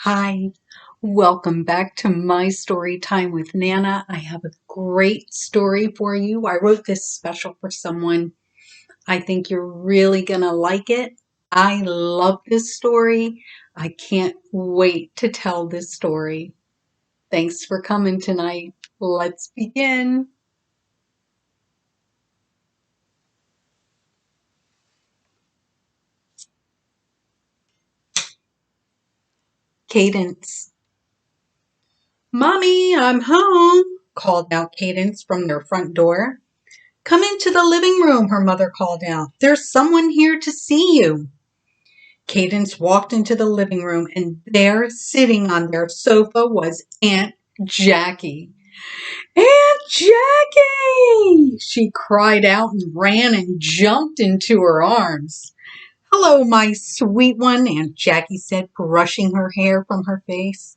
Hi, welcome back to my story time with Nana. I have a great story for you. I wrote this special for someone. I think you're really going to like it. I love this story. I can't wait to tell this story. Thanks for coming tonight. Let's begin. Cadence. Mommy, I'm home, called out Cadence from their front door. Come into the living room, her mother called out. There's someone here to see you. Cadence walked into the living room, and there, sitting on their sofa, was Aunt Jackie. Aunt Jackie! She cried out and ran and jumped into her arms. Hello, my sweet one, Aunt Jackie said, brushing her hair from her face.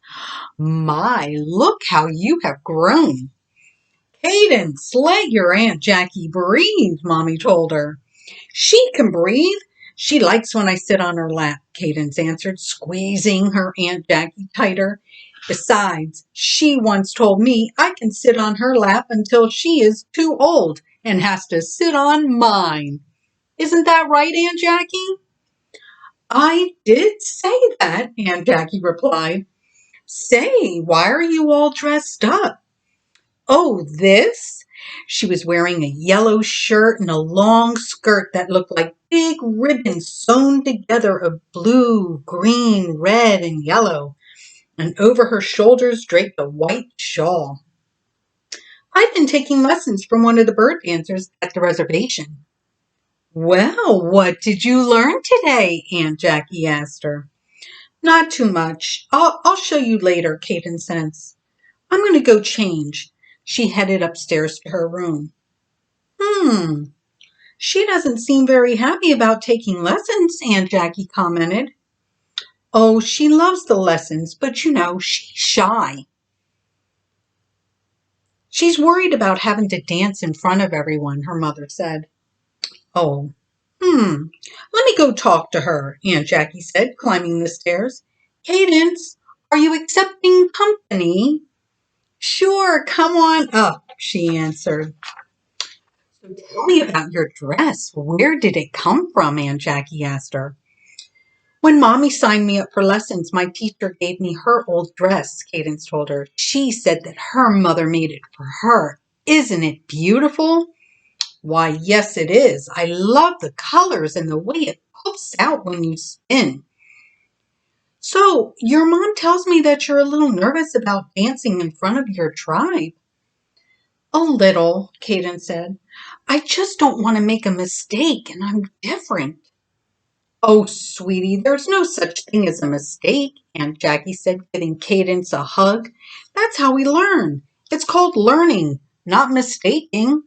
My, look how you have grown. Cadence, let your Aunt Jackie breathe, Mommy told her. She can breathe. She likes when I sit on her lap, Cadence answered, squeezing her Aunt Jackie tighter. Besides, she once told me I can sit on her lap until she is too old and has to sit on mine. Isn't that right, Aunt Jackie? I did say that, Aunt Jackie replied. Say, why are you all dressed up? Oh, this? She was wearing a yellow shirt and a long skirt that looked like big ribbons sewn together of blue, green, red, and yellow, and over her shoulders draped a white shawl. I've been taking lessons from one of the bird dancers at the reservation. Well, what did you learn today? Aunt Jackie asked her. Not too much. I'll show you later, Cadence said. I'm going to go change. She headed upstairs to her room. Hmm, she doesn't seem very happy about taking lessons, Aunt Jackie commented. Oh, she loves the lessons, but she's shy. She's worried about having to dance in front of everyone, her mother said. Oh, let me go talk to her, Aunt Jackie said, climbing the stairs. Cadence, are you accepting company? Sure, come on up, she answered. So tell me about your dress. Where did it come from? Aunt Jackie asked her. When Mommy signed me up for lessons, my teacher gave me her old dress, Cadence told her. She said that her mother made it for her. Isn't it beautiful? Why, yes, it is. I love the colors and the way it puffs out when you spin. So, your mom tells me that you're a little nervous about dancing in front of your tribe. A little, Cadence said. I just don't want to make a mistake, and I'm different. Oh, sweetie, there's no such thing as a mistake, Aunt Jackie said, giving Cadence a hug. That's how we learn. It's called learning, not mistaking.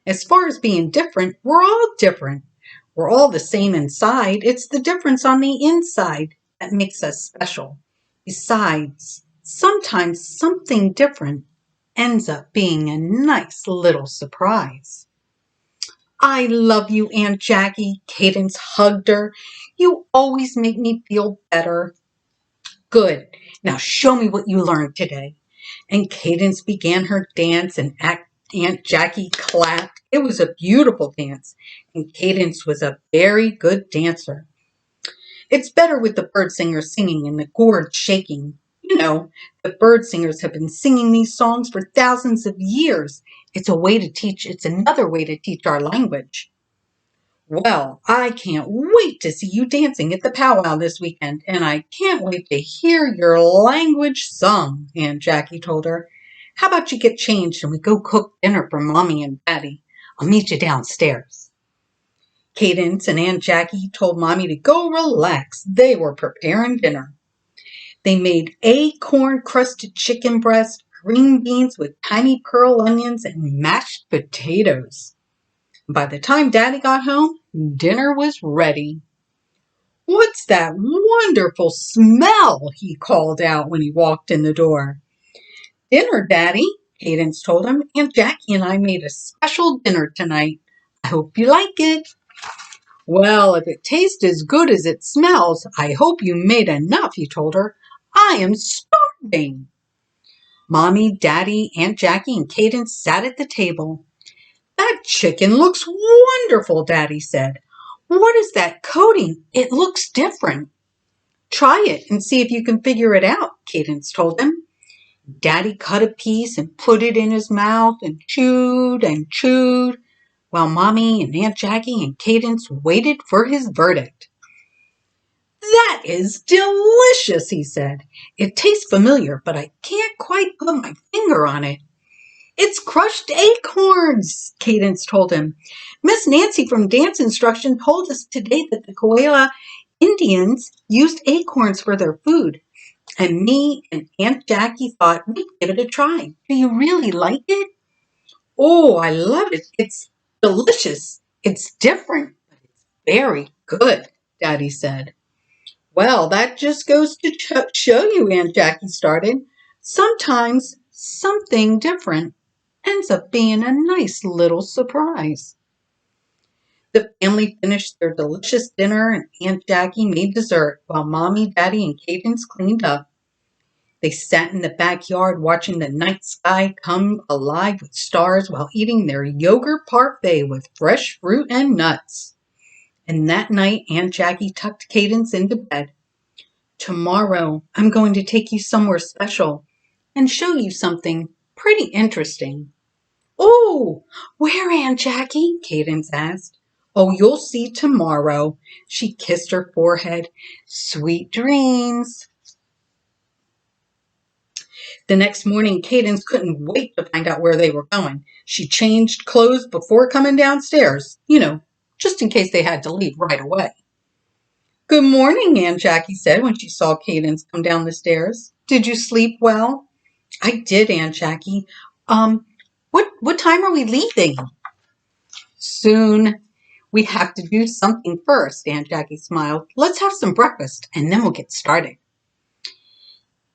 As far as being different, we're all different. We're all the same inside. It's the difference on the inside that makes us special. Besides, sometimes something different ends up being a nice little surprise. I love you, Aunt Jackie. Cadence hugged her. You always make me feel better. Good. Now show me what you learned today. And Cadence began her dance and Aunt Jackie clapped. It was a beautiful dance, and Cadence was a very good dancer. It's better with the bird singers singing and the gourd shaking. The bird singers have been singing these songs for thousands of years. It's another way to teach our language. Well, I can't wait to see you dancing at the powwow this weekend, and I can't wait to hear your language sung, Aunt Jackie told her. How about you get changed and we go cook dinner for Mommy and Daddy? I'll meet you downstairs. Cadence and Aunt Jackie told Mommy to go relax. They were preparing dinner. They made acorn-crusted chicken breast, green beans with tiny pearl onions, and mashed potatoes. By the time Daddy got home, dinner was ready. What's that wonderful smell? He called out when he walked in the door. Dinner, Daddy, Cadence told him. Aunt Jackie and I made a special dinner tonight. I hope you like it. Well, if it tastes as good as it smells, I hope you made enough, he told her. I am starving. Mommy, Daddy, Aunt Jackie, and Kadence sat at the table. That chicken looks wonderful, Daddy said. What is that coating? It looks different. Try it and see if you can figure it out, Kadence told him. Daddy cut a piece and put it in his mouth and chewed, while Mommy and Aunt Jackie and Kadence waited for his verdict. That is delicious, he said. It tastes familiar, but I can't quite put my finger on it. It's crushed acorns, Kadence told him. Miss Nancy from dance instruction told us today that the Coahuila Indians used acorns for their food, and me and Aunt Jackie thought we'd give it a try. Do you really like it? Oh, I love it. It's delicious. It's different, but it's very good, Daddy said. Well, that just goes to show you, Aunt Jackie started. Sometimes something different ends up being a nice little surprise. The family finished their delicious dinner and Aunt Jackie made dessert while Mommy, Daddy, and Cadence cleaned up. They sat in the backyard watching the night sky come alive with stars while eating their yogurt parfait with fresh fruit and nuts. And that night, Aunt Jackie tucked Cadence into bed. Tomorrow, I'm going to take you somewhere special and show you something pretty interesting. Oh, where, Aunt Jackie? Cadence asked. Oh, you'll see tomorrow. She kissed her forehead. Sweet dreams. The next morning, Cadence couldn't wait to find out where they were going. She changed clothes before coming downstairs, just in case they had to leave right away. Good morning, Aunt Jackie said when she saw Cadence come down the stairs. Did you sleep well? I did, Aunt Jackie. Um, what time are we leaving? Soon. We have to do something first, Aunt Jackie smiled. Let's have some breakfast, and then we'll get started.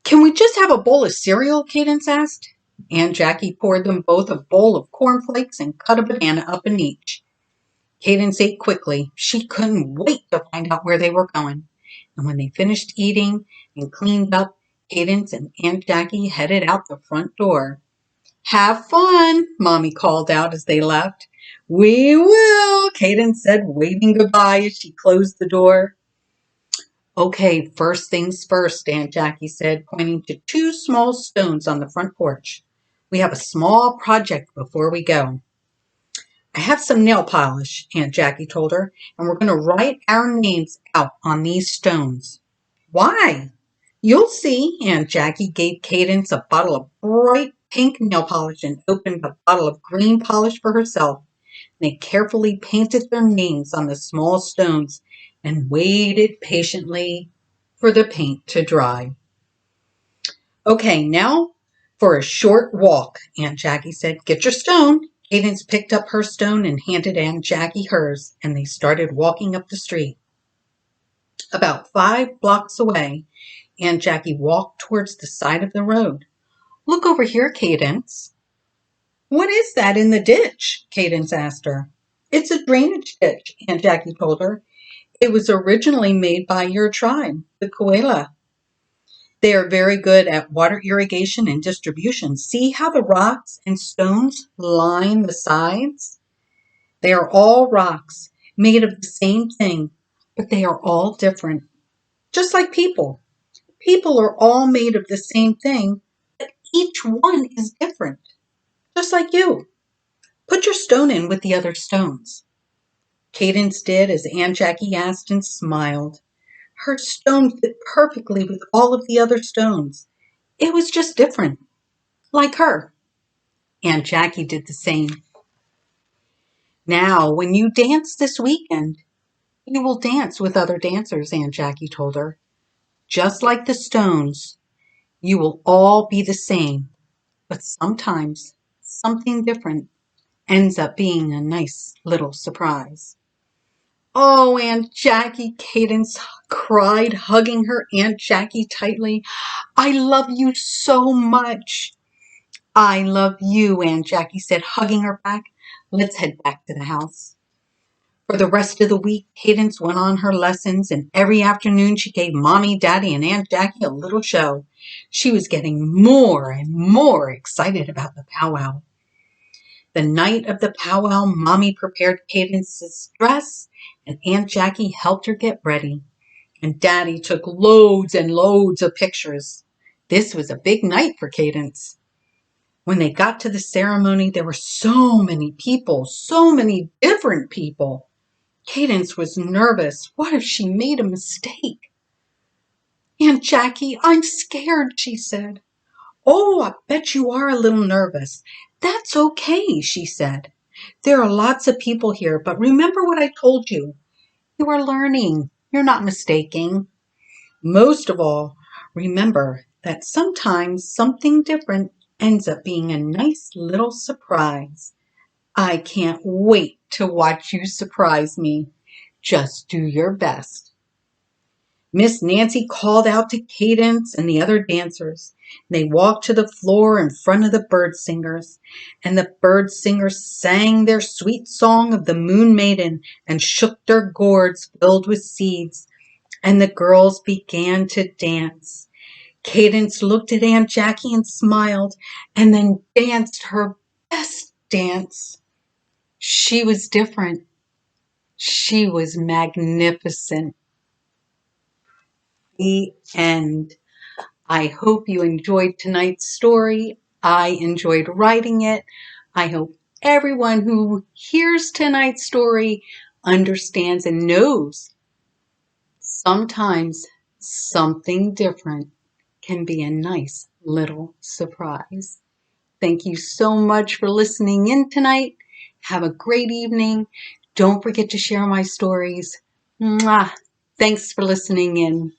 Can we just have a bowl of cereal? Cadence asked. Aunt Jackie poured them both a bowl of cornflakes and cut a banana up in each. Cadence ate quickly. She couldn't wait to find out where they were going. And when they finished eating and cleaned up, Cadence and Aunt Jackie headed out the front door. Have fun, Mommy called out as they left. We will, Cadence said, waving goodbye as she closed the door. Okay, first things first, Aunt Jackie said, pointing to two small stones on the front porch. We have a small project before we go. I have some nail polish, Aunt Jackie told her, and we're going to write our names out on these stones. Why? You'll see. Aunt Jackie gave Cadence a bottle of bright pink nail polish and opened a bottle of green polish for herself. They carefully painted their names on the small stones and waited patiently for the paint to dry. Okay, now for a short walk, Aunt Jackie said. Get your stone. Cadence picked up her stone and handed Aunt Jackie hers, and they started walking up the street. About 5 blocks away, Aunt Jackie walked towards the side of the road. Look over here, Cadence. What is that in the ditch? Cadence asked her. It's a drainage ditch, Aunt Jackie told her. It was originally made by your tribe, the Coahuila. They are very good at water irrigation and distribution. See how the rocks and stones line the sides? They are all rocks, made of the same thing, but they are all different. Just like people. People are all made of the same thing, but each one is different. Just like you. Put your stone in with the other stones. Cadence did as Aunt Jackie asked and smiled. Her stone fit perfectly with all of the other stones. It was just different. Like her. Aunt Jackie did the same. Now, when you dance this weekend, you will dance with other dancers, Aunt Jackie told her. Just like the stones, you will all be the same, but sometimes something different ends up being a nice little surprise. Oh, Aunt Jackie, Cadence cried, hugging her Aunt Jackie tightly. I love you so much. I love you, Aunt Jackie said, hugging her back. Let's head back to the house. For the rest of the week, Cadence went on her lessons, and every afternoon she gave Mommy, Daddy, and Aunt Jackie a little show. She was getting more and more excited about the powwow. The night of the powwow, Mommy prepared Cadence's dress, and Aunt Jackie helped her get ready. And Daddy took loads and loads of pictures. This was a big night for Cadence. When they got to the ceremony, there were so many people, so many different people. Cadence was nervous. What if she made a mistake? Aunt Jackie, I'm scared, she said. Oh, I bet you are a little nervous. That's okay, she said. There are lots of people here, but remember what I told you. You are learning. You're not mistaking. Most of all, remember that sometimes something different ends up being a nice little surprise. I can't wait to watch you surprise me. Just do your best. Miss Nancy called out to Cadence and the other dancers. They walked to the floor in front of the bird singers, and the bird singers sang their sweet song of the Moon Maiden and shook their gourds filled with seeds, and the girls began to dance. Cadence looked at Aunt Jackie and smiled, and then danced her best dance. She was different. She was magnificent. The end. I hope you enjoyed tonight's story. I enjoyed writing it. I hope everyone who hears tonight's story understands and knows sometimes something different can be a nice little surprise. Thank you so much for listening in tonight. Have a great evening. Don't forget to share my stories. Mwah. Thanks for listening in.